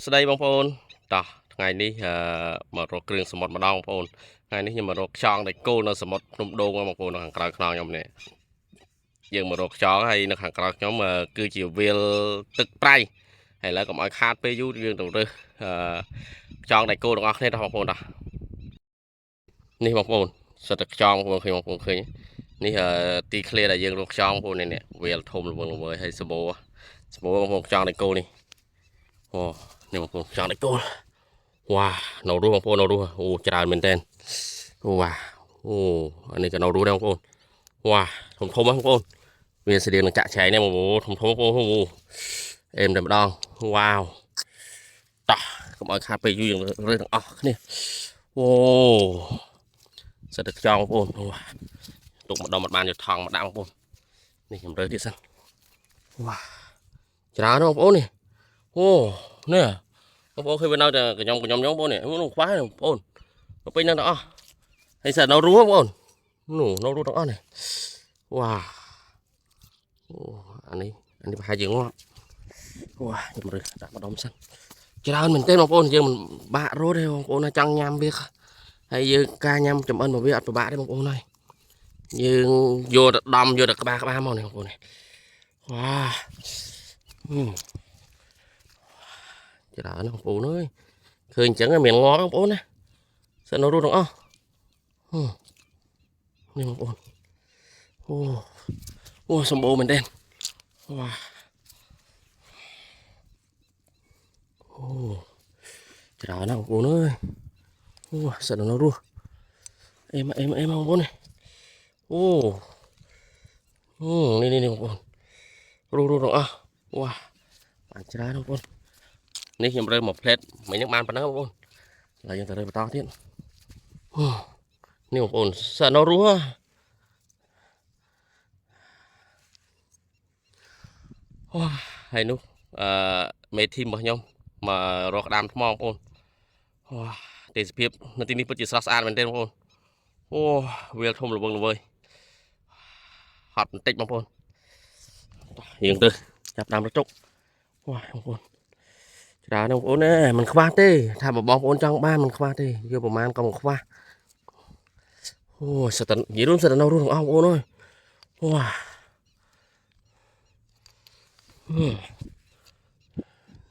ស្ដីបងប្អូនតោះថ្ងៃនេះមករកគ្រឿងសមុទ្រម្ដងបងប្អូនថ្ងៃនេះខ្ញុំមករកខ្យងដែលគោលនៅសមុទ្រភ្នំដូងបងប្អូននៅខាងក្រៅខ្នងខ្ញុំនេះយើងមករកខ្យងហើយនៅខាងក្រៅខ្ញុំគឺជាវាលទឹកប្រៃហើយឥឡូវកុំឲ្យខាតពេលយូរយើងទៅរើសខ្យងដែលគោលទាំងអស់គ្នាតោះបងប្អូនតោះនេះបងប្អូនសិតតែខ្យងបងប្អូនឃើញនេះទីឃ្លាដែលយើងរកខ្យងបងប្អូននេះវាលធំល្វឹងល្វើយហើយសម្បូរបងប្អូនខ្យងដែលគោលនេះអូនេះបងប្អូនខ្យងដែលគោល វ៉ានៅរស់បងប្អូននៅរស់អូច្រើនមែនតើវ៉ាអូអានេះក៏នៅរស់ដែរបងប្អូនវ៉ាធំបងប្អូនវាស្តៀងនឹងចាក់ឆែងនេះបងប្អូនធំបងប្អូនអូអេមតែម្ដងវ៉ាវតោះកុំឲ្យខាតពេកយូរយើងរើសទាំងអស់គ្នាអូសិតតែខ្យងបងប្អូនទុកម្ដងមិនបានយកថងមកដាក់បងប្អូននេះខ្ញុំរើសទៀតសិនវ៉ាច្រើនបងប្អូននេះអូនេះបងប្អូនឃើញវានៅតែខ្ញុំបងប្អូននេះនោះខ្វះបងប្អូនទៅពេញហ្នឹងទាំងអស់ហើយសិននៅរស់បងប្អូននោះនៅរស់ទាំងអស់នេះវ៉ាអូអានេះប្រហែលជាងាប់វ៉ាខ្ញុំរើសដាក់ម្ដុំសិនច្រើនមែនទេបងប្អូនយើងមិនបាក់រត់ទេបងប្អូនណាចង់ញ៉ាំវាហើយយើងការញ៉ាំចំអិនរបស់វាអត់ពិបាកទេបងប្អូនហើយយើងយកទៅដំយកទៅក្បាលមកនេះបងប្អូននេះវ៉ាច្រើនបងប្អូនអើយឃើញអញ្ចឹងមានងាប់បងប្អូនណាសិននៅរស់ទាំងអស់នេះបងប្អូនអូសម្បូរមែនទេវ៉ាអូច្រើនណាស់បងប្អូនអើយអូសិននៅរស់អេមបងប្អូននេះអូនេះបងប្អូនរស់ទាំងអស់វ៉ាបានច្រើនបងប្អូននេះខ្ញុំរើមកផ្លែតមិញហ្នឹងបានប៉ុណ្ណឹងបងប្អូនហើយយើងទៅរើបន្តទៀតនេះបងប្អូនសិននៅរស់ហើយនោះមេធីមរបស់ខ្ញុំមករកក្តាមថ្មបងប្អូនទេសភាពនៅទីនេះពិតជាស្រស់ស្អាតមែនទេបងប្អូនអូវាលធំល្វឹងល្វើយហត់បន្តិចបងប្អូនយើងទៅចាប់តាមរត់ចុកវ៉ាបងប្អូនច្រើនបងប្អូនណាมันខ្វះទេថាបងប្អូនចង់បានมันខ្វះទេយកប្រមាណក៏មិនខ្វះអូសិតតែនិយាយរួមសិតតែនៅរស់ទាំងអស់បងប្អូនអើយវ៉ា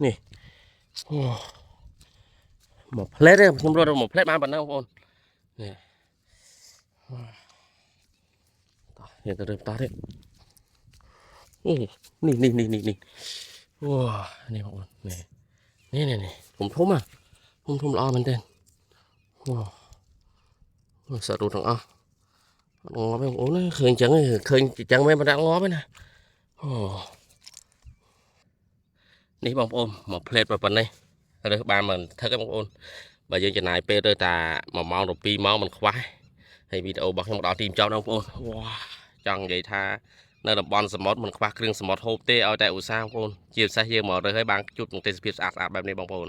នេះអូមកផ្លែតទេខ្ញុំរត់មកផ្លែតបានប៉ុណ្ណឹងបងប្អូននេះយើងទៅរើបន្តទៀតអូនេះអូនេះបងប្អូននេះធំល្អមែនទេអូសរុបទាំងអស់ងាប់បងប្អូនឃើញអញ្ចឹងមែនមិនដាក់ងាប់ទេណាអូនេះបងប្អូនមកផ្លែតប៉ុណ្ណេះរើសបានមិនថឹកទេបងប្អូនបើយើងចំណាយពេលទៅតែ1ម៉ោងទៅ2ម៉ោងមិនខ្វះហើយវីដេអូរបស់ខ្ញុំដល់ទីចប់បងប្អូនវ៉ាចង់និយាយថានៅតំបន់សមុទ្រមិនខ្វះគ្រឿងសមុទ្រហូបទេឲ្យតែឧស្សាហ៍បងប្អូនជាពិសេសយើងមករើសឲ្យបានជួបនឹងទេសភាពស្អាតបែបនេះបងប្អូន